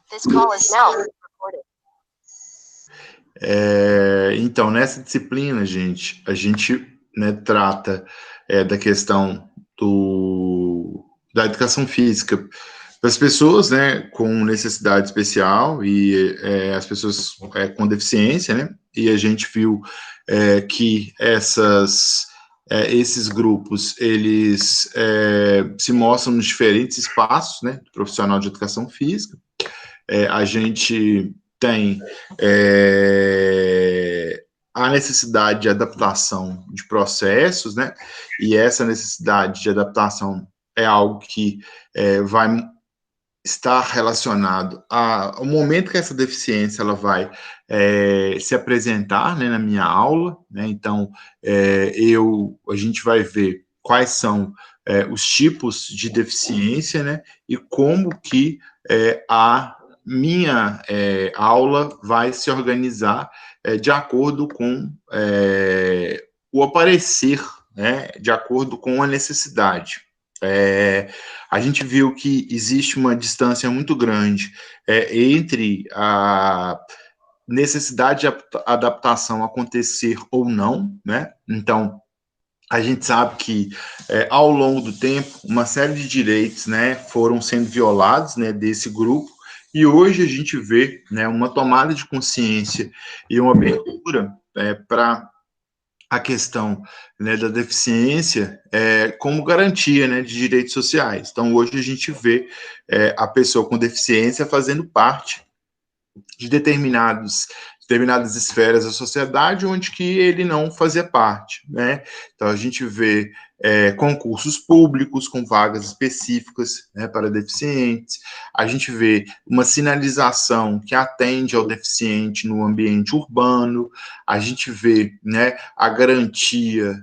This call is now recorded. Então, nessa disciplina, a gente, né, trata da questão da educação física para as pessoas, né, com necessidade especial e as pessoas com deficiência, né, e a gente viu que esses grupos, eles se mostram nos diferentes espaços, né, do profissional de educação física. A gente tem a necessidade de adaptação de processos, né? E essa necessidade de adaptação é algo que vai estar relacionado ao momento que essa deficiência ela vai se apresentar, né, na minha aula, né? Então, a gente vai ver quais são os tipos de deficiência, né? E como que a minha aula vai se organizar de acordo com o aparecer, né, de acordo com a necessidade. A gente viu que existe uma distância muito grande entre a necessidade de adaptação acontecer ou não, né? Então, a gente sabe que, ao longo do tempo, uma série de direitos, né, foram sendo violados, né, desse grupo, e hoje a gente vê, né, uma tomada de consciência e uma abertura para a questão, né, da deficiência como garantia, né, de direitos sociais. Então, hoje a gente vê a pessoa com deficiência fazendo parte de determinadas esferas da sociedade onde que ele não fazia parte, né? Então a gente vê concursos públicos com vagas específicas, né, para deficientes, a gente vê uma sinalização que atende ao deficiente no ambiente urbano, a gente vê, né, a garantia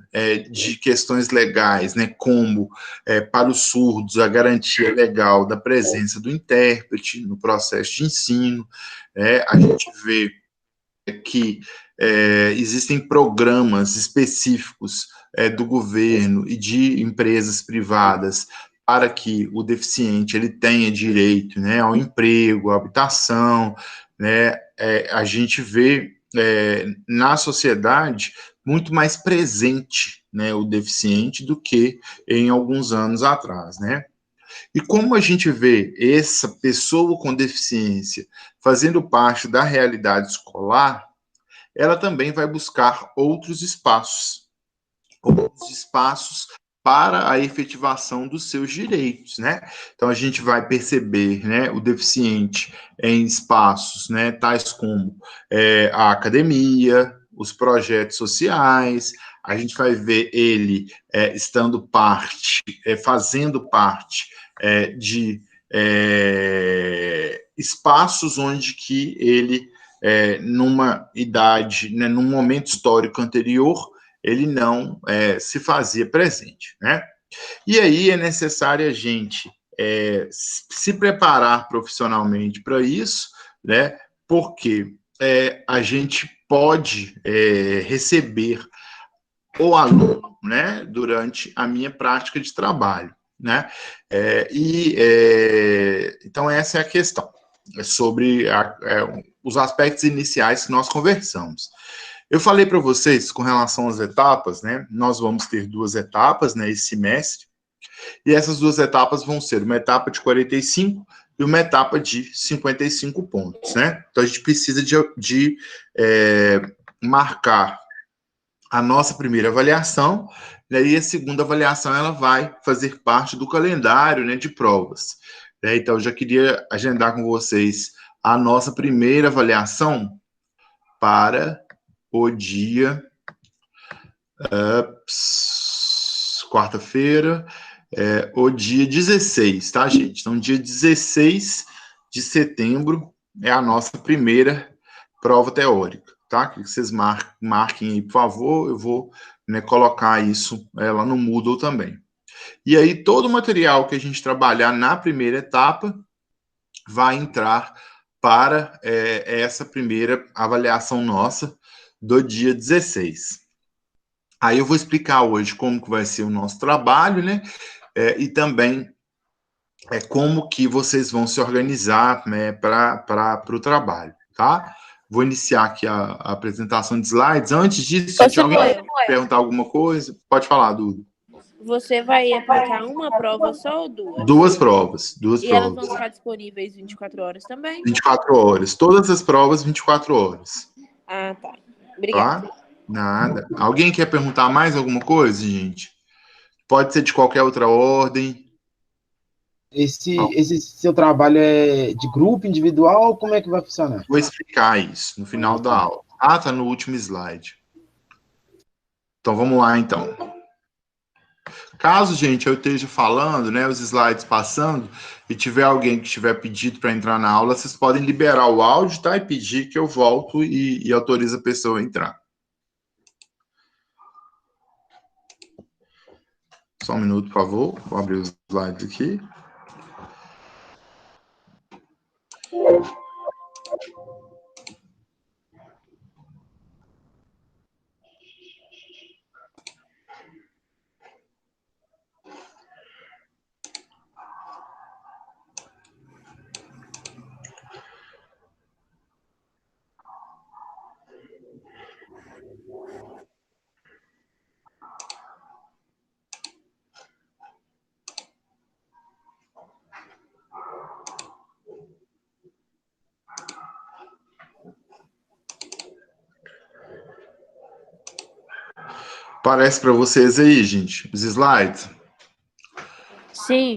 de questões legais, né, como para os surdos a garantia legal da presença do intérprete no processo de ensino. A gente vê que existem programas específicos do governo e de empresas privadas para que o deficiente ele tenha direito, né, ao emprego, à habitação, né? A gente vê na sociedade muito mais presente, né, o deficiente do que em alguns anos atrás, né? E como a gente vê essa pessoa com deficiência fazendo parte da realidade escolar, ela também vai buscar outros espaços para a efetivação dos seus direitos, né? Então a gente vai perceber, né, o deficiente em espaços, né, tais como a academia, os projetos sociais. A gente vai ver ele fazendo parte de espaços onde que ele, numa idade, né, num momento histórico anterior, ele não se fazia presente, né? E aí é necessário a gente se preparar profissionalmente para isso, né? Porque a gente pode receber o aluno, né, durante a minha prática de trabalho, né? Então essa é a questão, sobre os aspectos iniciais que nós conversamos. Eu falei para vocês com relação às etapas, né? Nós vamos ter 2 etapas, né, esse semestre, e essas 2 etapas vão ser uma etapa de 45 e uma etapa de 55 pontos, né? Então a gente precisa de marcar a nossa primeira avaliação, né, e a segunda avaliação ela vai fazer parte do calendário, né, de provas. Então, eu já queria agendar com vocês a nossa primeira avaliação para o dia quarta-feira, o dia 16, tá, gente? Então, dia 16 de setembro é a nossa primeira prova teórica, tá? Que vocês marquem aí, por favor, eu vou, né, colocar isso lá no Moodle também. E aí, todo o material que a gente trabalhar na primeira etapa vai entrar para essa primeira avaliação nossa do dia 16. Aí eu vou explicar hoje como que vai ser o nosso trabalho, né? E também como que vocês vão se organizar, né, para o trabalho, tá? Vou iniciar aqui a apresentação de slides. Antes disso, Ô, gente, alguém Samuel, quer perguntar alguma coisa? Pode falar, Dudu. você vai aplicar uma prova só ou duas? Duas provas. E elas vão ficar disponíveis 24 horas também? 24 horas. Todas as provas, 24 horas. Ah, tá. Obrigada. Tá? Nada. Alguém quer perguntar mais alguma coisa, gente? Pode ser de qualquer outra ordem. Esse seu trabalho é de grupo, individual, como é que vai funcionar? Vou explicar isso no final da aula. Ah, tá no último slide. Então, vamos lá, então. Caso, gente, eu esteja falando, né, os slides passando, e tiver alguém que tiver pedido para entrar na aula, vocês podem liberar o áudio, tá? E pedir que eu volto e autorize a pessoa a entrar. Só um minuto, por favor. Vou abrir os slides aqui. Parece para vocês aí, gente, os slides? Sim.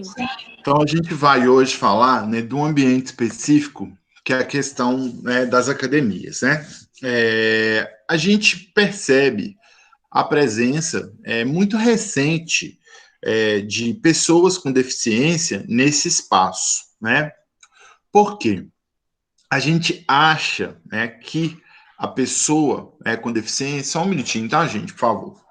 Então, a gente vai hoje falar, né, de um ambiente específico, que é a questão, né, das academias, né? A gente percebe a presença muito recente de pessoas com deficiência nesse espaço, né? Por quê? A gente acha, né, que a pessoa com deficiência... Só um minutinho, tá, gente? Por favor.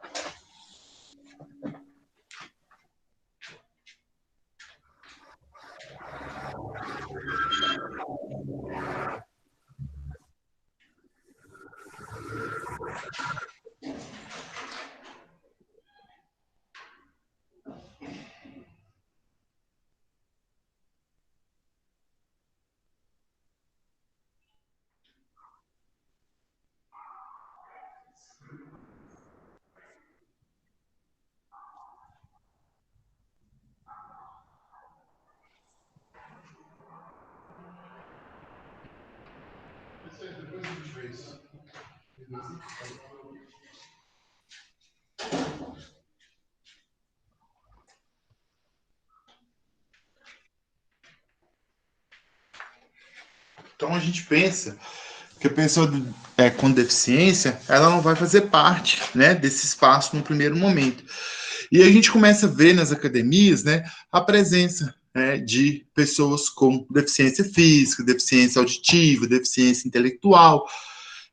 Então, a gente pensa que a pessoa com deficiência, ela não vai fazer parte, né, desse espaço no primeiro momento. E a gente começa a ver nas academias, né, a presença, né, de pessoas com deficiência física, deficiência auditiva, deficiência intelectual.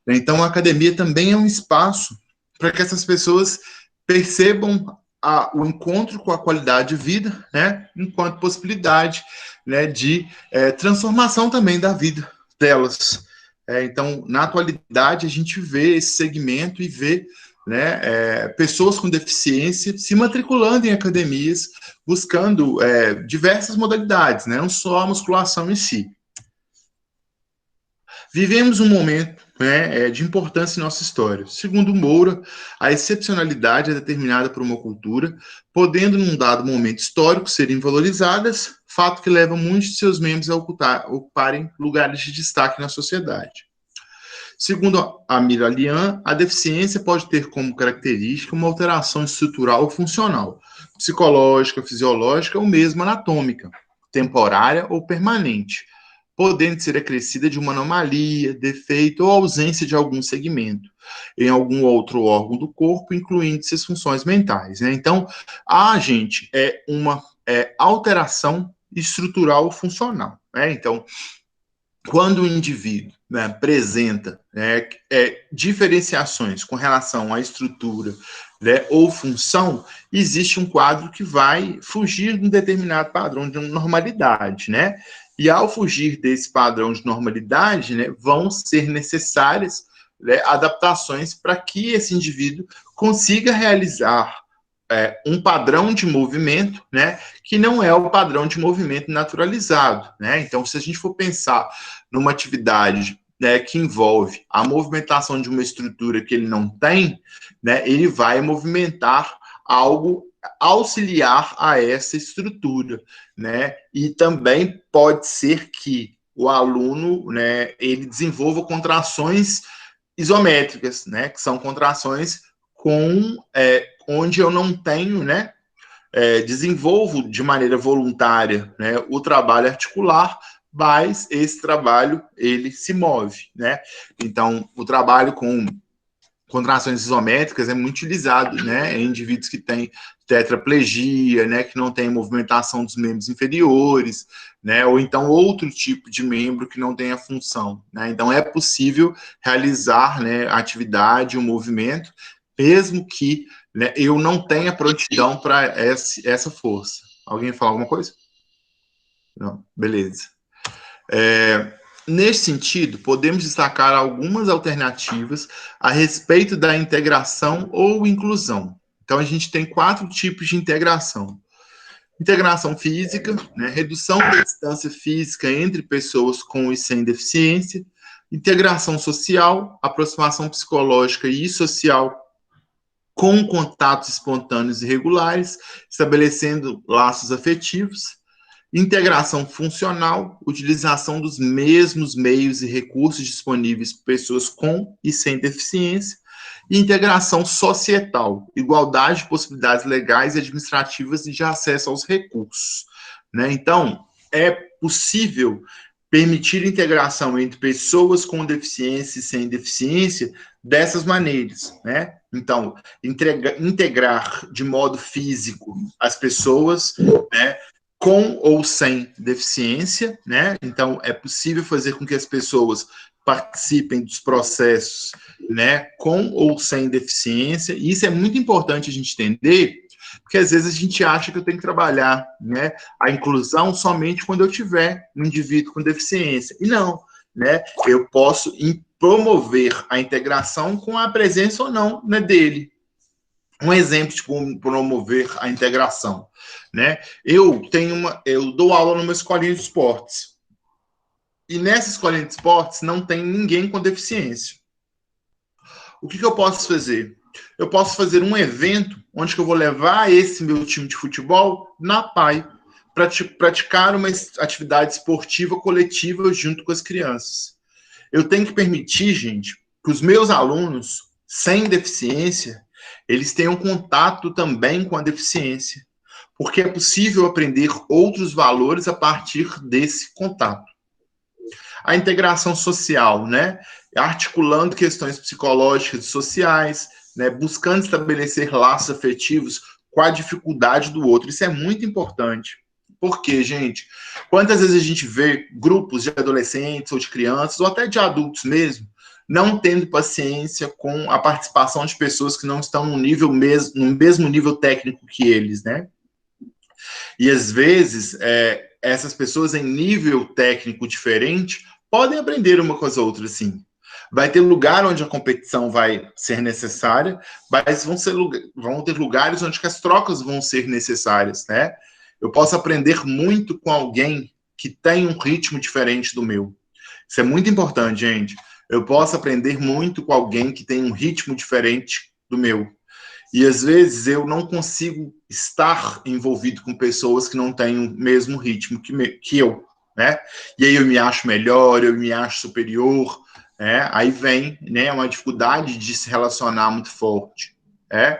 Então, a academia também é um espaço para que essas pessoas percebam o encontro com a qualidade de vida, né, enquanto possibilidade, né, de transformação também da vida delas. Então, na atualidade, a gente vê esse segmento e vê, né, pessoas com deficiência se matriculando em academias, buscando diversas modalidades, né, não só a musculação em si. Vivemos um momento, né, de importância em nossa história. Segundo Moura, a excepcionalidade é determinada por uma cultura, podendo, num dado momento histórico, serem valorizadas, fato que leva muitos de seus membros a ocuparem lugares de destaque na sociedade. Segundo Amir Alian, a deficiência pode ter como característica uma alteração estrutural ou funcional, psicológica, fisiológica ou mesmo anatômica, temporária ou permanente, podendo ser acrescida de uma anomalia, defeito ou ausência de algum segmento em algum outro órgão do corpo, incluindo-se as funções mentais, né? Então, gente, uma alteração estrutural funcional, né? Então, quando o indivíduo, né, apresenta diferenciações com relação à estrutura, né, ou função, existe um quadro que vai fugir de um determinado padrão de normalidade, né? E ao fugir desse padrão de normalidade, né, vão ser necessárias, né, adaptações para que esse indivíduo consiga realizar um padrão de movimento, né, que não é o padrão de movimento naturalizado, né? Então, se a gente for pensar numa atividade, né, que envolve a movimentação de uma estrutura que ele não tem, né, ele vai movimentar algo auxiliar a essa estrutura, né? E também pode ser que o aluno, né, ele desenvolva contrações isométricas, né, que são contrações onde eu não tenho, né, desenvolvo de maneira voluntária, né, o trabalho articular, mas esse trabalho ele se move, né? Então, o trabalho com contrações isométricas é muito utilizado, né, em indivíduos que têm tetraplegia, né, que não tem movimentação dos membros inferiores, né, ou então outro tipo de membro que não tem a função, né? Então é possível realizar, né, a atividade, o movimento, mesmo que, né, eu não tenha prontidão para essa força. Alguém fala alguma coisa? Não, beleza. Nesse sentido, podemos destacar algumas alternativas a respeito da integração ou inclusão. Então, a gente tem 4 tipos de integração. Integração física, né, redução da distância física entre pessoas com e sem deficiência. Integração social, aproximação psicológica e social com contatos espontâneos e regulares, estabelecendo laços afetivos. Integração funcional, utilização dos mesmos meios e recursos disponíveis por pessoas com e sem deficiência. E integração societal, igualdade de possibilidades legais e administrativas e de acesso aos recursos, né? Então, é possível permitir integração entre pessoas com deficiência e sem deficiência dessas maneiras, né? Então, integrar de modo físico as pessoas, né, com ou sem deficiência, né? Então, é possível fazer com que as pessoas participem dos processos, né, com ou sem deficiência. E isso é muito importante a gente entender, porque às vezes a gente acha que eu tenho que trabalhar, né, a inclusão somente quando eu tiver um indivíduo com deficiência. E não, né? Eu posso promover a integração com a presença ou não, né, dele. Um exemplo de como promover a integração, né? Eu dou aula numa escolinha de esportes. E nessa escolinha de esportes não tem ninguém com deficiência. O que eu posso fazer? Eu posso fazer um evento onde eu vou levar esse meu time de futebol na PAI para praticar uma atividade esportiva coletiva junto com as crianças. Eu tenho que permitir, gente, que os meus alunos sem deficiência eles tenham contato também com a deficiência, porque é possível aprender outros valores a partir desse contato. A integração social, né? Articulando questões psicológicas e sociais, né? Buscando estabelecer laços afetivos com a dificuldade do outro. Isso é muito importante. Porque, gente, quantas vezes a gente vê grupos de adolescentes ou de crianças, ou até de adultos mesmo, não tendo paciência com a participação de pessoas que não estão no mesmo nível técnico que eles, né? E às vezes, essas pessoas em nível técnico diferente podem aprender uma com as outras, sim. Vai ter lugar onde a competição vai ser necessária, mas vão ter lugares onde as trocas vão ser necessárias, né? Eu posso aprender muito com alguém que tem um ritmo diferente do meu. Isso é muito importante, gente. Eu posso aprender muito com alguém que tem um ritmo diferente do meu. E às vezes eu não consigo estar envolvido com pessoas que não têm o mesmo ritmo que eu, né? E aí eu me acho melhor, eu me acho superior, né? Aí vem, né, uma dificuldade de se relacionar muito forte, né?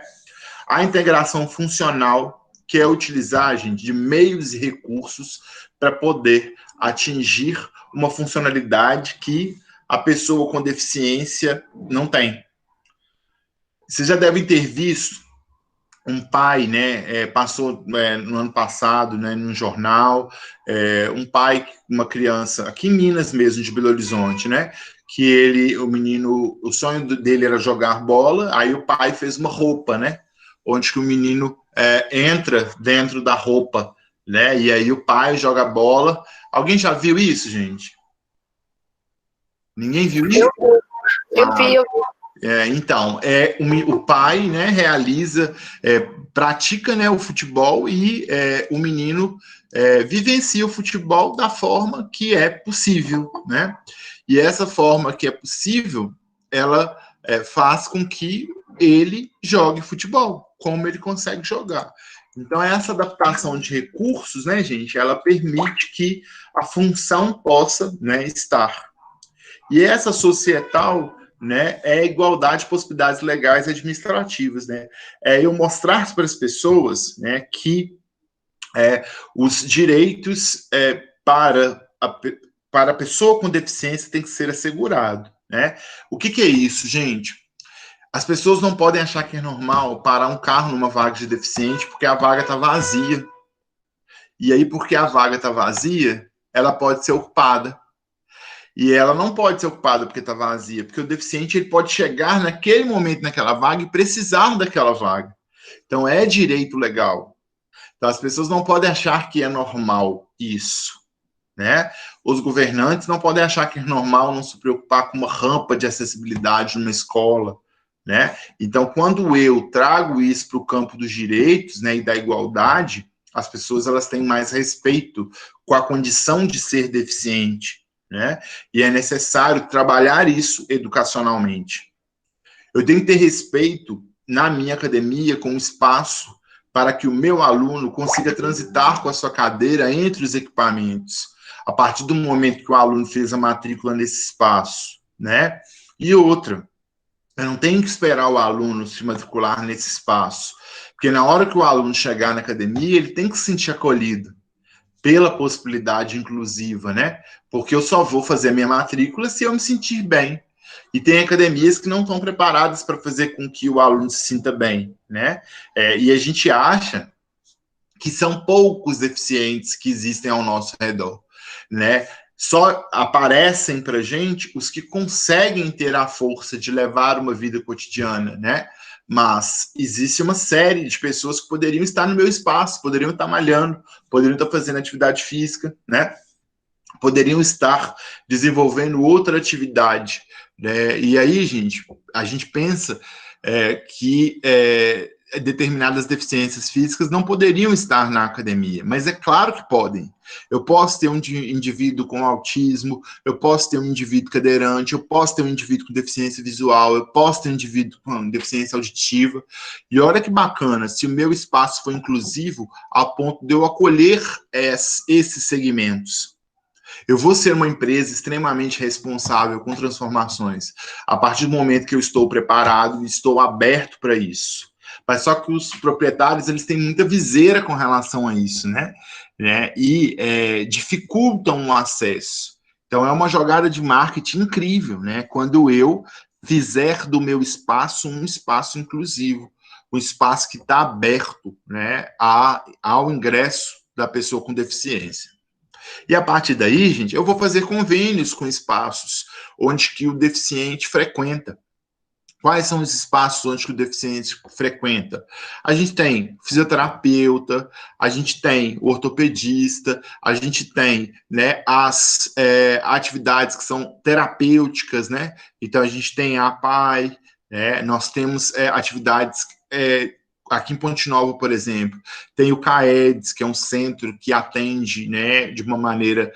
A integração funcional, que é a utilizagem de meios e recursos para poder atingir uma funcionalidade que a pessoa com deficiência não tem. Vocês já devem ter visto um pai, né, passou no ano passado, né, num jornal, um pai, uma criança, aqui em Minas mesmo, de Belo Horizonte, né, que o sonho dele era jogar bola, aí o pai fez uma roupa, né, onde que o menino entra dentro da roupa, né, e aí o pai joga bola. Alguém já viu isso, gente? Ninguém viu isso? Eu vi. Então, o pai, né, pratica, né, o futebol e o menino vivencia o futebol da forma que é possível, né? E essa forma que é possível, ela faz com que ele jogue futebol, como ele consegue jogar. Então, essa adaptação de recursos, né, gente, ela permite que a função possa, né, estar. E essa societal, né, é a igualdade de possibilidades legais e administrativas, né? Eu mostrar para as pessoas, né, que os direitos para a pessoa com deficiência tem que ser assegurado, né? O que é isso, gente? As pessoas não podem achar que é normal parar um carro numa vaga de deficiente porque a vaga está vazia. E aí, porque a vaga está vazia, ela pode ser ocupada. E ela não pode ser ocupada porque está vazia, porque o deficiente ele pode chegar naquele momento naquela vaga e precisar daquela vaga. Então, é direito legal. Então, as pessoas não podem achar que é normal isso, né? Os governantes não podem achar que é normal não se preocupar com uma rampa de acessibilidade numa escola, né? Então, quando eu trago isso para o campo dos direitos, né, e da igualdade, as pessoas elas têm mais respeito com a condição de ser deficiente, né? E é necessário trabalhar isso educacionalmente. Eu tenho que ter respeito na minha academia com o espaço para que o meu aluno consiga transitar com a sua cadeira entre os equipamentos, a partir do momento que o aluno fez a matrícula nesse espaço, né? E outra, eu não tenho que esperar o aluno se matricular nesse espaço, porque na hora que o aluno chegar na academia, ele tem que se sentir acolhido pela possibilidade inclusiva, né? Porque eu só vou fazer a minha matrícula se eu me sentir bem. E tem academias que não estão preparadas para fazer com que o aluno se sinta bem, né? E a gente acha que são poucos deficientes que existem ao nosso redor, né? Só aparecem para a gente os que conseguem ter a força de levar uma vida cotidiana, né? Mas existe uma série de pessoas que poderiam estar no meu espaço, poderiam estar malhando, poderiam estar fazendo atividade física, né? Poderiam estar desenvolvendo outra atividade, né? E aí, gente, a gente pensa que determinadas deficiências físicas não poderiam estar na academia, mas é claro que podem. Eu posso ter um indivíduo com autismo, eu posso ter um indivíduo cadeirante, eu posso ter um indivíduo com deficiência visual, eu posso ter um indivíduo com deficiência auditiva. E olha que bacana, se o meu espaço for inclusivo, a ponto de eu acolher esses segmentos. Eu vou ser uma empresa extremamente responsável com transformações a partir do momento que eu estou preparado e estou aberto para isso. Mas só que os proprietários eles têm muita viseira com relação a isso, né? E dificultam o acesso. Então é uma jogada de marketing incrível, né? Quando eu fizer do meu espaço um espaço inclusivo, um espaço que está aberto, né, ao ingresso da pessoa com deficiência. E a partir daí, gente, eu vou fazer convênios com espaços onde que o deficiente frequenta. Quais são os espaços onde que o deficiente frequenta? A gente tem fisioterapeuta, a gente tem ortopedista, a gente tem, né, as atividades que são terapêuticas, né? Então, a gente tem a APAE, né? Nós temos atividades aqui em Ponte Nova, por exemplo, tem o CAEDS, que é um centro que atende, né, de uma maneira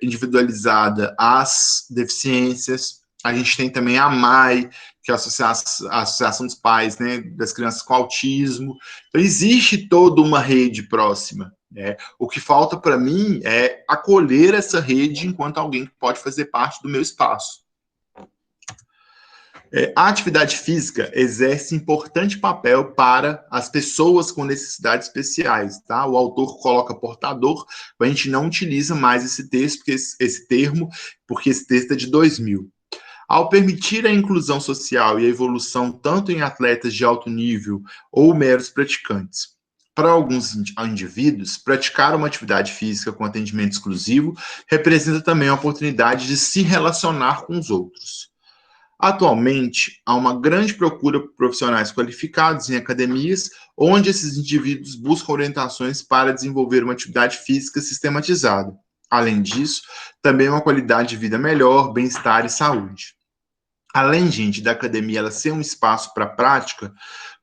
individualizada as deficiências. A gente tem também a AMAI, que é a Associação dos Pais, né, das Crianças com Autismo. Então, existe toda uma rede próxima, né? O que falta para mim é acolher essa rede enquanto alguém que pode fazer parte do meu espaço. A atividade física exerce importante papel para as pessoas com necessidades especiais, tá? O autor coloca portador, a gente não utiliza mais esse texto, porque esse texto é de 2000. Ao permitir a inclusão social e a evolução tanto em atletas de alto nível ou meros praticantes, para alguns indivíduos, praticar uma atividade física com atendimento exclusivo representa também a oportunidade de se relacionar com os outros. Atualmente, há uma grande procura por profissionais qualificados em academias, onde esses indivíduos buscam orientações para desenvolver uma atividade física sistematizada. Além disso, também uma qualidade de vida melhor, bem-estar e saúde. além, gente, da academia ela ser um espaço para prática,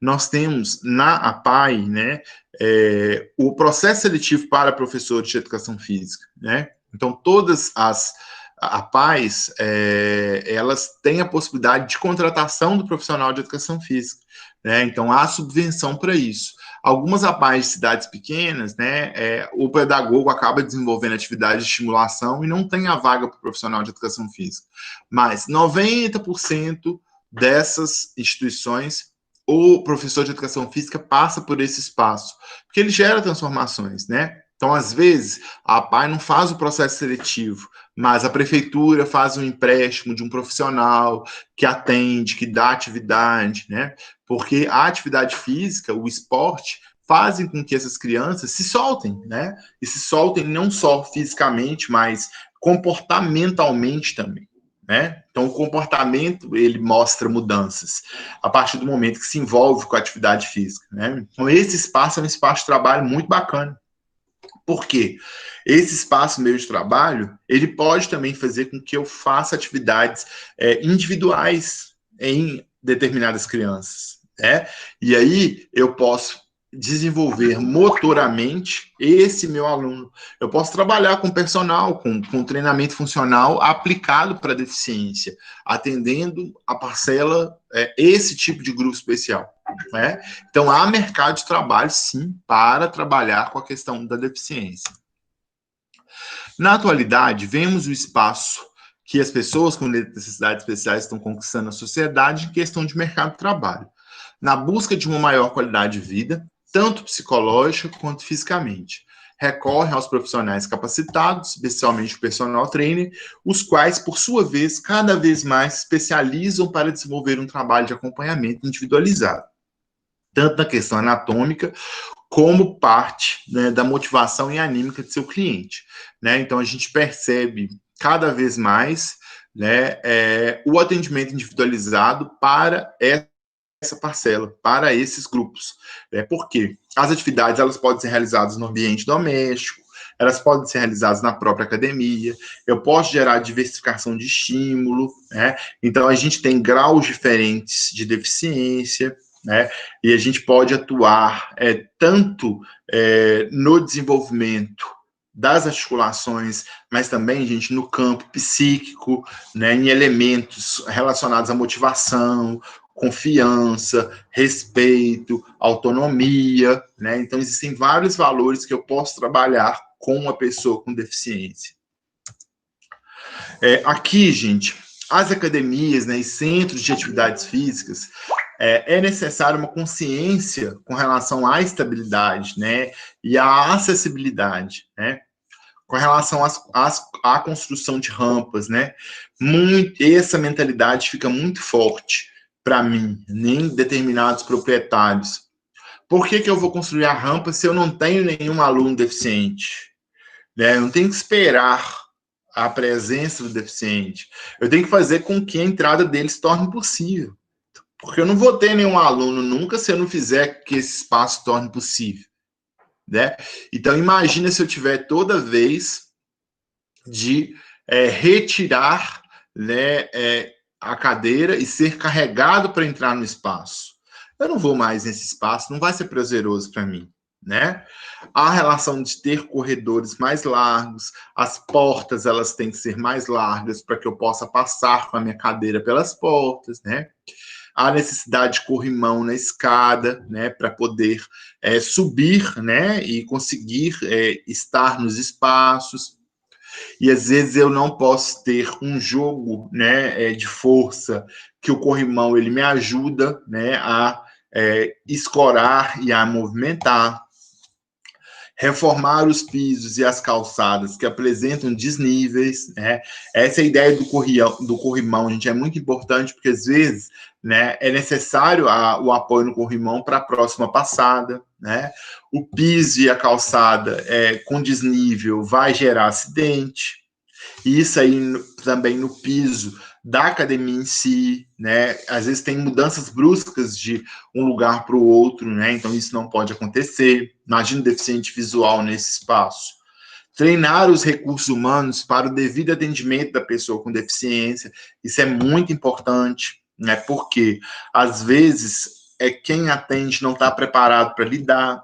nós temos na APAE, né, o processo seletivo para professores de educação física, né? Então, todas as APAEs, elas têm a possibilidade de contratação do profissional de educação física, né? Então, há subvenção para isso. Algumas APAEs de cidades pequenas, né, o pedagogo acaba desenvolvendo atividade de estimulação e não tem a vaga para o profissional de educação física. Mas 90% dessas instituições, o professor de educação física passa por esse espaço, porque ele gera transformações, né? Então, às vezes, a APAE não faz o processo seletivo, mas a prefeitura faz um empréstimo de um profissional que atende, que dá atividade, né? Porque a atividade física, o esporte, fazem com que essas crianças se soltem, né? E se soltem não só fisicamente, mas comportamentalmente também, né? Então, o comportamento, ele mostra mudanças a partir do momento que se envolve com a atividade física, né? Então, esse espaço é um espaço de trabalho muito bacana. Por quê? Esse espaço meu de trabalho, ele pode também fazer com que eu faça atividades individuais em determinadas crianças, né? E aí eu posso desenvolver motoramente esse meu aluno. Eu posso trabalhar com personal, com treinamento funcional aplicado para deficiência, atendendo a parcela, esse tipo de grupo especial, né? Então, há mercado de trabalho, sim, para trabalhar com a questão da deficiência. Na atualidade, vemos o espaço que as pessoas com necessidades especiais estão conquistando na sociedade em questão de mercado de trabalho, na busca de uma maior qualidade de vida, tanto psicológica quanto fisicamente. Recorrem aos profissionais capacitados, especialmente o personal trainer, os quais, por sua vez, cada vez mais se especializam para desenvolver um trabalho de acompanhamento individualizado, tanto na questão anatômica, como parte, né, da motivação e anímica de seu cliente, né? Então, a gente percebe cada vez mais, né, o atendimento individualizado para essa parcela, para esses grupos. Porque as atividades elas podem ser realizadas no ambiente doméstico, elas podem ser realizadas na própria academia, eu posso gerar diversificação de estímulo, né? Então, a gente tem graus diferentes de deficiência, né? E a gente pode atuar tanto no desenvolvimento das articulações, mas também, gente, no campo psíquico, né, em elementos relacionados à motivação, confiança, respeito, autonomia, né? Então, existem vários valores que eu posso trabalhar com uma pessoa com deficiência. Aqui, gente, as academias, né, e centros de atividades físicas, é necessário uma consciência com relação à estabilidade, né, e à acessibilidade, né, com relação à construção de rampas, né, essa mentalidade fica muito forte para mim, em determinados proprietários. Por que eu vou construir a rampa se eu não tenho nenhum aluno deficiente? Né? Eu não tenho que esperar a presença do deficiente. Eu tenho que fazer com que a entrada dele se torne possível. Porque eu não vou ter nenhum aluno nunca se eu não fizer que esse espaço se torne possível. Né? Então, imagina se eu tiver toda vez de retirar, né, a cadeira e ser carregado para entrar no espaço. Eu não vou mais nesse espaço, não vai ser prazeroso para mim, né? A relação de ter corredores mais largos, as portas elas têm que ser mais largas para que eu possa passar com a minha cadeira pelas portas, né? A necessidade de corrimão na escada, né, para poder subir, né, e conseguir estar nos espaços. E às vezes eu não posso ter um jogo, né, de força, que o corrimão ele me ajuda, né, a escorar e a movimentar. Reformar os pisos e as calçadas que apresentam desníveis, né? Essa é a ideia do corrimão, gente, é muito importante, porque às vezes, né, é necessário o apoio no corrimão para a próxima passada, né? O piso e a calçada com desnível vai gerar acidente, e isso aí também no piso da academia em si, né? Às vezes tem mudanças bruscas de um lugar para o outro, né? Então isso não pode acontecer. Imagina um deficiente visual nesse espaço. treinar os recursos humanos para o devido atendimento da pessoa com deficiência. Isso é muito importante, né? Porque, às vezes, quem atende não está preparado para lidar,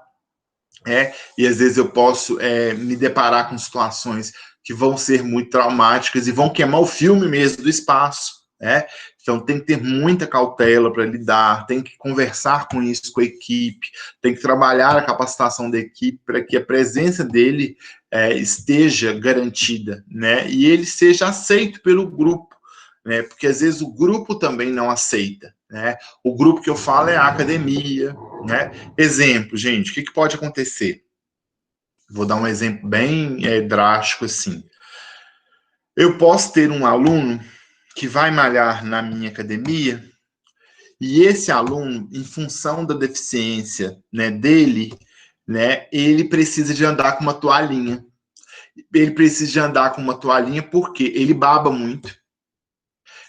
e às vezes eu posso me deparar com situações que vão ser muito traumáticas e vão queimar o filme mesmo do espaço, né? Então tem que ter muita cautela para lidar, tem que conversar com isso com a equipe, tem que trabalhar a capacitação da equipe para que a presença dele esteja garantida, né? E ele seja aceito pelo grupo, né? Porque às vezes o grupo também não aceita, né? O grupo que eu falo é a academia, né? Exemplo, gente, o que pode acontecer? Vou dar um exemplo bem drástico assim. Eu posso ter um aluno que vai malhar na minha academia e esse aluno, em função da deficiência, né, dele, né, ele precisa de andar com uma toalhinha. Ele precisa de andar com uma toalhinha porque ele baba muito,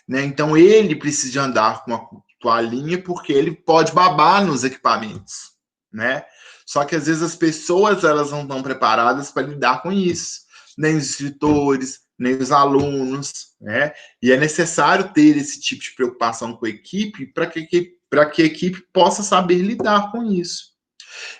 né? Então ele precisa de andar com uma toalhinha porque ele pode babar nos equipamentos, né? Só que às vezes as pessoas elas não estão preparadas para lidar com isso, nem os instrutores, nem os alunos, né? E é necessário ter esse tipo de preocupação com a equipe para que a equipe possa saber lidar com isso.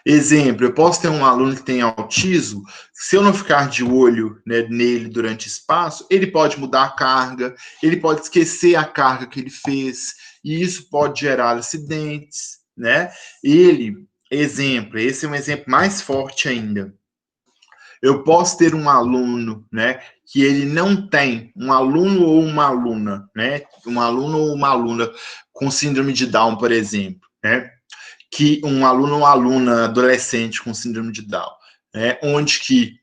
Exemplo, eu posso ter um aluno que tem autismo, se eu não ficar de olho, né, nele durante o espaço, ele pode mudar a carga, ele pode esquecer a carga que ele fez, e isso pode gerar acidentes, né? Exemplo, esse é um exemplo mais forte ainda. Eu posso ter um aluno, né, que ele não tem, um aluno ou uma aluna, né, um aluno ou uma aluna com síndrome de Down, por exemplo, né, que um aluno ou uma aluna adolescente com síndrome de Down, né, onde que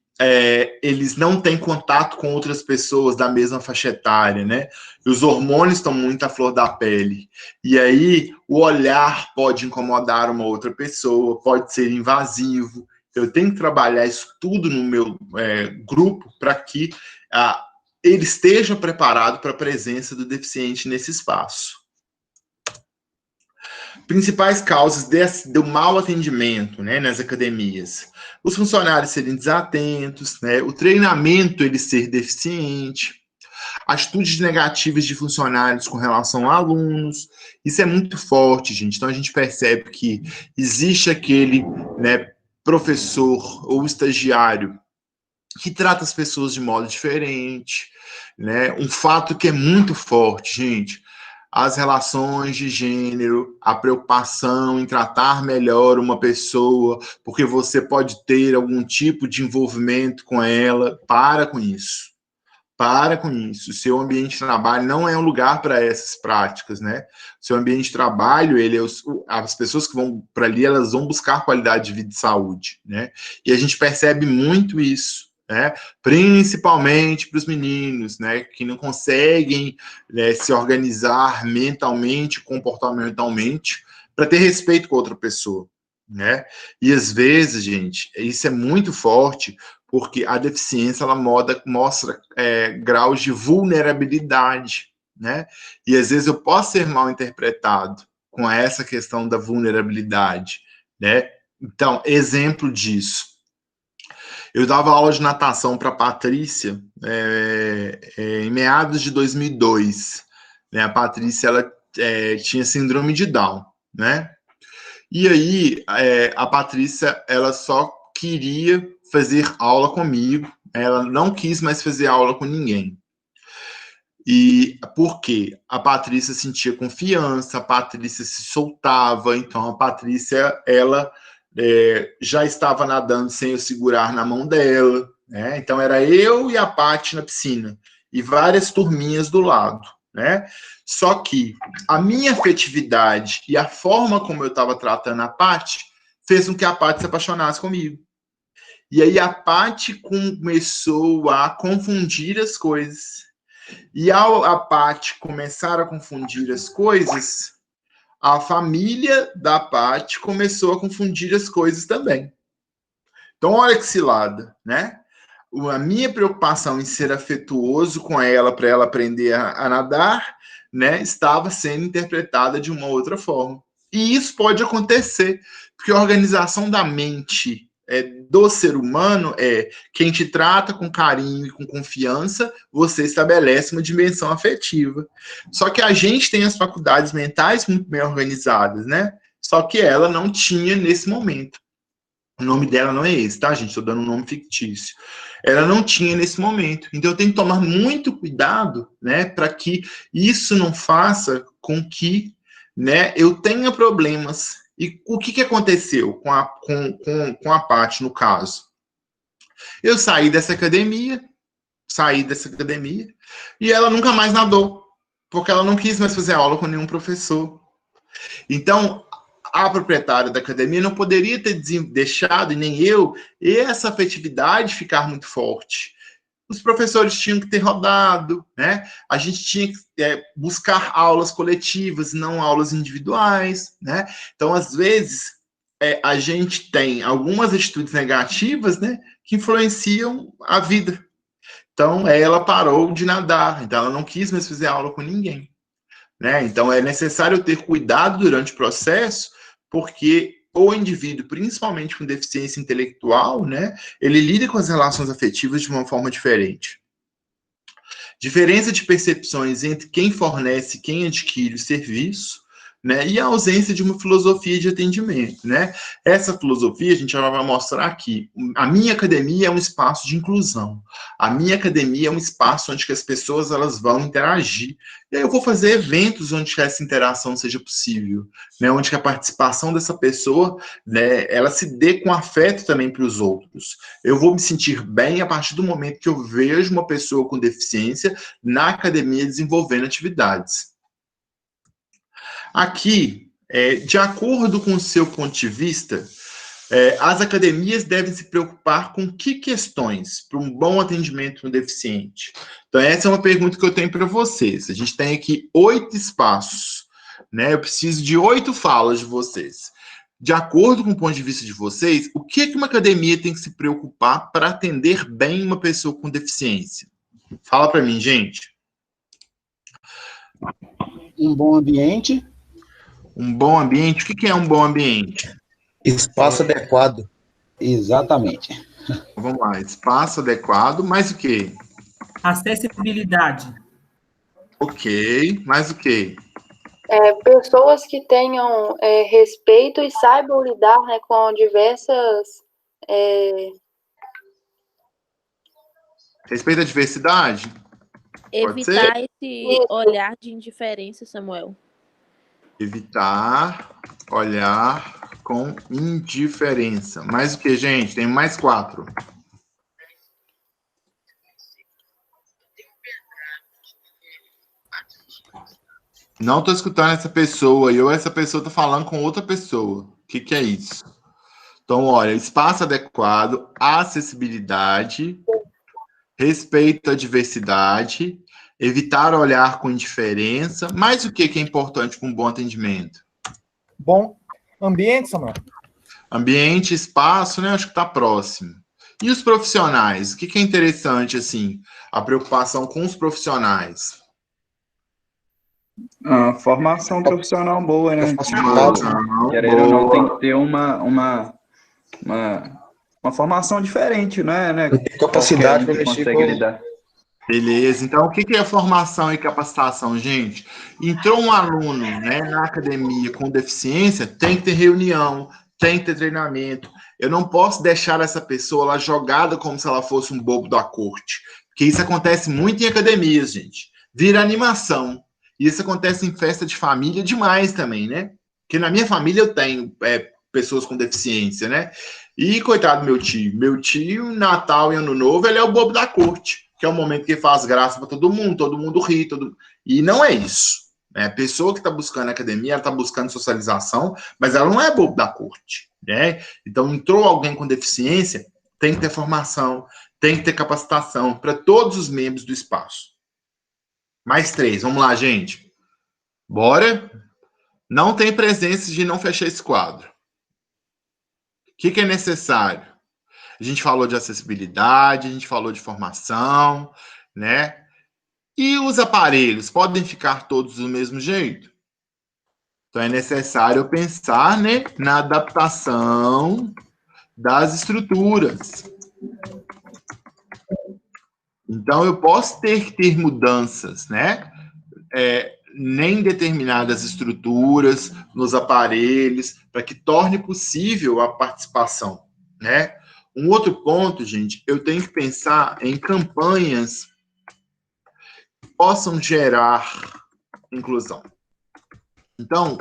eles não têm contato com outras pessoas da mesma faixa etária, né? E os hormônios estão muito à flor da pele. E aí, o olhar pode incomodar uma outra pessoa, pode ser invasivo. Eu tenho que trabalhar isso tudo no meu grupo para que ele esteja preparado para a presença do deficiente nesse espaço. Principais causas do mau atendimento, né, nas academias. Os funcionários serem desatentos, né, o treinamento ele ser deficiente, atitudes negativas de funcionários com relação a alunos. Isso é muito forte, gente. Então a gente percebe que existe aquele, né, professor ou estagiário que trata as pessoas de modo diferente, né? Um fato que é muito forte, gente, as relações de gênero, a preocupação em tratar melhor uma pessoa, porque você pode ter algum tipo de envolvimento com ela. Para com isso. Para com isso. O seu ambiente de trabalho não é um lugar para essas práticas, né? O seu ambiente de trabalho, as pessoas que vão para ali, elas vão buscar qualidade de vida e saúde, né? E a gente percebe muito isso, né? Principalmente para os meninos, né? Que não conseguem, né, se organizar mentalmente, comportamentalmente, para ter respeito com outra pessoa, né? E às vezes, gente, isso é muito forte, porque a deficiência ela mostra graus de vulnerabilidade, né? E às vezes eu posso ser mal interpretado com essa questão da vulnerabilidade, né? Então, exemplo disso. Eu dava aula de natação para a Patrícia em meados de 2002. Né? A Patrícia ela tinha síndrome de Down, né? E aí a Patrícia ela só queria fazer aula comigo, ela não quis mais fazer aula com ninguém. E por quê? A Patrícia sentia confiança, a Patrícia se soltava, então a Patrícia, ela já estava nadando sem eu segurar na mão dela, né? Então era eu e a Paty na piscina, e várias turminhas do lado, né? Só que a minha afetividade e a forma como eu estava tratando a Paty fez com que a Paty se apaixonasse comigo. E aí a Paty começou a confundir as coisas. E ao a Paty começar a confundir as coisas, a família da Paty começou a confundir as coisas também. Então, olha que cilada, né? A minha preocupação em ser afetuoso com ela, para ela aprender a nadar, né, estava sendo interpretada de uma outra forma. E isso pode acontecer, porque a organização da mente do ser humano é quem te trata com carinho e com confiança, você estabelece uma dimensão afetiva. Só que a gente tem as faculdades mentais muito bem organizadas, né? Só que ela não tinha nesse momento. O nome dela não é esse, tá, gente? Estou dando um nome fictício. Ela não tinha nesse momento. Então, eu tenho que tomar muito cuidado, né, para que isso não faça com que, né, eu tenha problemas. E o que aconteceu com a Paty, no caso? Eu saí dessa academia, e ela nunca mais nadou, porque ela não quis mais fazer aula com nenhum professor. Então, a proprietária da academia não poderia ter deixado, e nem eu, essa afetividade ficar muito forte. Os professores tinham que ter rodado, né? A gente tinha que buscar aulas coletivas, não aulas individuais, né? Então, às vezes, a gente tem algumas atitudes negativas, né, que influenciam a vida. Então, ela parou de nadar, então ela não quis mais fazer aula com ninguém, né? Então, é necessário ter cuidado durante o processo, porque o indivíduo, principalmente com deficiência intelectual, né, ele lida com as relações afetivas de uma forma diferente. Diferença de percepções entre quem fornece e quem adquire o serviço, né, e a ausência de uma filosofia de atendimento, né? Essa filosofia a gente já vai mostrar aqui. A minha academia é um espaço de inclusão. A minha academia é um espaço onde que as pessoas elas vão interagir. E aí eu vou fazer eventos onde que essa interação seja possível, né? Onde que a participação dessa pessoa, né, ela se dê com afeto também para os outros. Eu vou me sentir bem a partir do momento que eu vejo uma pessoa com deficiência na academia desenvolvendo atividades. Aqui, de acordo com o seu ponto de vista, as academias devem se preocupar com que questões para um bom atendimento no deficiente? Então, essa é uma pergunta que eu tenho para vocês. A gente tem aqui 8 espaços, né? Eu preciso de 8 falas de vocês. De acordo com o ponto de vista de vocês, o que uma academia tem que se preocupar para atender bem uma pessoa com deficiência? Fala para mim, gente. Um bom ambiente. Um bom ambiente? O que é um bom ambiente? Espaço adequado. Exatamente. Vamos lá, espaço adequado, mais o quê? Acessibilidade. Ok, mais o quê? Pessoas que tenham respeito e saibam lidar, né, com diversas... Respeito à diversidade? Evitar esse olhar de indiferença, Samuel. Evitar olhar com indiferença. Mais o que, gente? Tem mais 4. Não estou escutando essa pessoa, ou essa pessoa está falando com outra pessoa. O que é isso? Então, olha, espaço adequado, acessibilidade, respeito à diversidade, evitar olhar com indiferença. Mais o que é importante para um bom atendimento? Bom ambiente, Samuel. Ambiente, espaço, né? Acho que está próximo. E os profissionais? O que é interessante, assim, a preocupação com os profissionais? A formação profissional boa, né? Querendo ou não, tem que ter uma formação diferente, né? Capacidade para consegue lidar. Beleza, então o que é formação e capacitação, gente? Entrou um aluno, né, na academia com deficiência, tem que ter reunião, tem que ter treinamento. Eu não posso deixar essa pessoa lá jogada como se ela fosse um bobo da corte, porque isso acontece muito em academias, gente. Vira animação. E isso acontece em festa de família demais também, né? Porque na minha família eu tenho pessoas com deficiência, né? E coitado do meu tio. Meu tio, Natal e Ano Novo, ele é o bobo da corte, que é o momento que ele faz graça para todo mundo ri, e não é isso. Né? A pessoa que está buscando academia, ela está buscando socialização, mas ela não é bobo da corte, né? Então, entrou alguém com deficiência, tem que ter formação, tem que ter capacitação para todos os membros do espaço. Mais 3, vamos lá, gente. Bora? Não tem presença de não fechar esse quadro. O que é necessário? A gente falou de acessibilidade, a gente falou de formação, né? E os aparelhos podem ficar todos do mesmo jeito? Então, é necessário pensar, né, na adaptação das estruturas. Então, eu posso ter mudanças, né? Nem determinadas estruturas nos aparelhos, para que torne possível a participação, né? Um outro ponto, gente, eu tenho que pensar em campanhas que possam gerar inclusão. Então,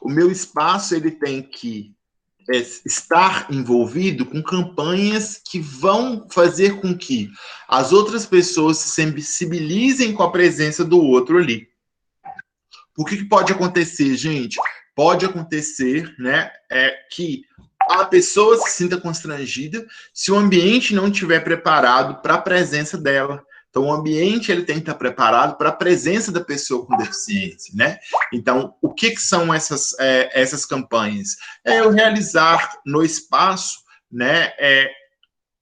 o meu espaço ele tem que estar envolvido com campanhas que vão fazer com que as outras pessoas se sensibilizem com a presença do outro ali. O que pode acontecer, gente? Pode acontecer, né, que a pessoa se sinta constrangida se o ambiente não estiver preparado para a presença dela. Então, o ambiente ele tem que estar preparado para a presença da pessoa com deficiência, né? Então, o que são essas campanhas? É eu realizar no espaço, né,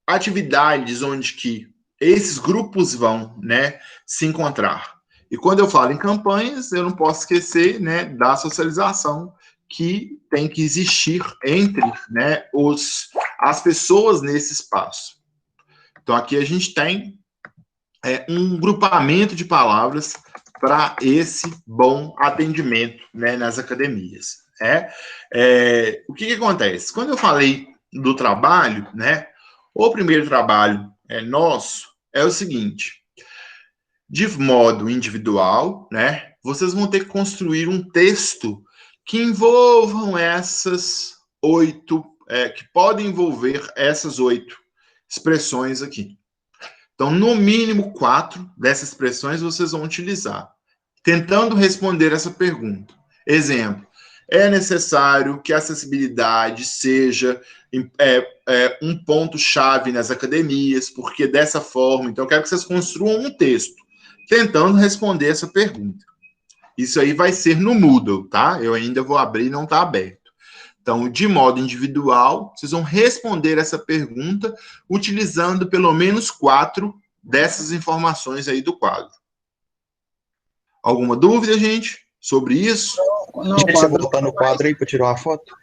atividades onde que esses grupos vão, né, se encontrar. E quando eu falo em campanhas, eu não posso esquecer, né, da socialização que tem que existir entre, né, as pessoas nesse espaço. Então, aqui a gente tem um grupamento de palavras para esse bom atendimento, né, nas academias. O que acontece? Quando eu falei do trabalho, né, o primeiro trabalho nosso é o seguinte: de modo individual, né, vocês vão ter que construir um texto que envolvam essas 8, que podem envolver essas 8 expressões aqui. Então, no mínimo 4 dessas expressões vocês vão utilizar, tentando responder essa pergunta. Exemplo: é necessário que a acessibilidade seja um ponto-chave nas academias, porque dessa forma... Então, eu quero que vocês construam um texto, tentando responder essa pergunta. Isso aí vai ser no Moodle, tá? Eu ainda vou abrir, não está aberto. Então, de modo individual, vocês vão responder essa pergunta utilizando pelo menos 4 dessas informações aí do quadro. Alguma dúvida, gente, sobre isso? Não, você voltar no quadro aí para tirar uma foto?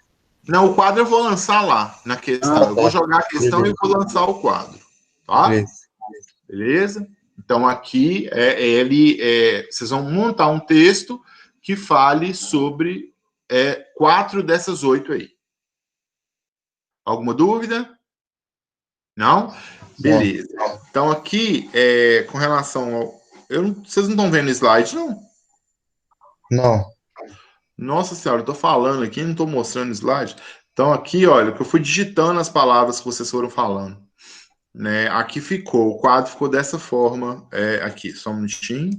Não, o quadro eu vou lançar lá, na questão. Eu vou jogar a questão e vou lançar o quadro. Tá? Beleza? Então, aqui, vocês vão montar um texto que fale sobre 4 dessas 8 aí. Alguma dúvida? Não? Beleza. Então, aqui, com relação ao... vocês não estão vendo o slide, não? Não. Nossa senhora, eu estou falando aqui, não estou mostrando o slide. Então, aqui, olha, que eu fui digitando as palavras que vocês foram falando. Né? Aqui ficou, o quadro ficou dessa forma. Aqui, só um minutinho.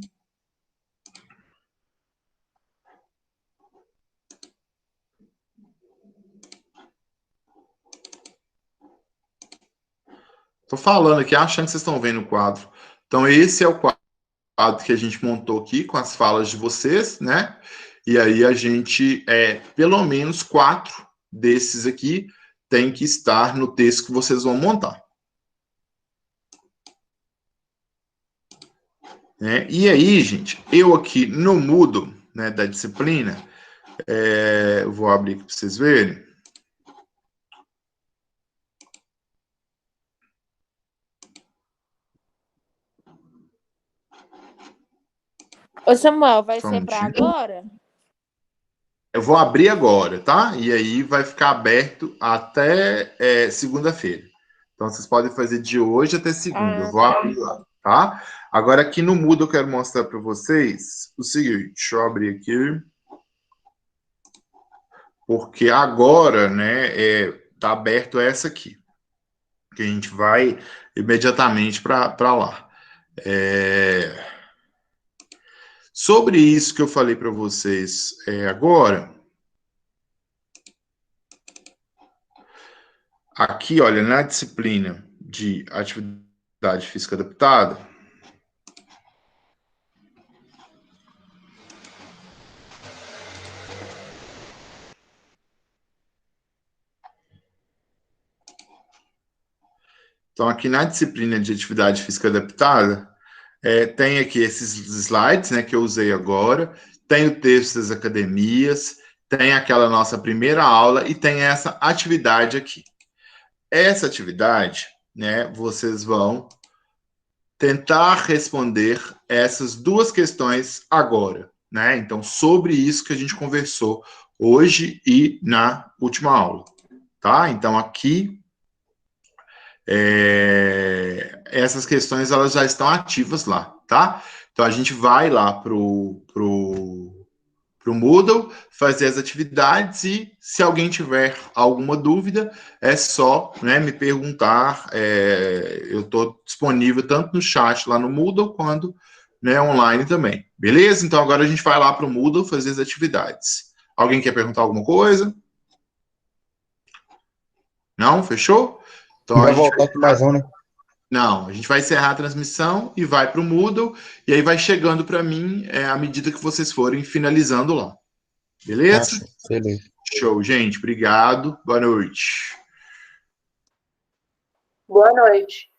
Estou falando aqui, achando que vocês estão vendo o quadro. Então, esse é o quadro que a gente montou aqui com as falas de vocês, né? E aí a gente, pelo menos 4 desses aqui tem que estar no texto que vocês vão montar. E aí, gente, eu aqui no Moodle, né, da disciplina, eu vou abrir aqui para vocês verem. Ô, Samuel, vai ser para agora? Eu vou abrir agora, tá? E aí vai ficar aberto até segunda-feira. Então, vocês podem fazer de hoje até segunda. Eu vou abrir lá, tá? Agora, aqui no Moodle, eu quero mostrar para vocês o seguinte. Deixa eu abrir aqui. Porque agora, né, tá aberto essa aqui. Que a gente vai imediatamente para lá. Sobre isso que eu falei para vocês agora, aqui, olha, na disciplina de atividade física adaptada, então aqui na disciplina de atividade física adaptada, tem aqui esses slides, né, que eu usei agora, tem o texto das academias, tem aquela nossa primeira aula e tem essa atividade aqui. essa atividade, né, vocês vão tentar responder essas duas questões agora, né? Então, sobre isso que a gente conversou hoje e na última aula, tá? Então, aqui, essas questões, elas já estão ativas lá, tá? Então, a gente vai lá pro Moodle, fazer as atividades e, se alguém tiver alguma dúvida, é só, né, me perguntar. Eu estou disponível tanto no chat lá no Moodle, quanto, né, online também. Beleza? Então, agora a gente vai lá para o Moodle fazer as atividades. Alguém quer perguntar alguma coisa? Não? Fechou? Então, Vai voltar com mais um, né? Não, a gente vai encerrar a transmissão e vai para o Moodle, e aí vai chegando para mim à medida que vocês forem finalizando lá. Beleza? Beleza. Show, gente. Obrigado. Boa noite. Boa noite.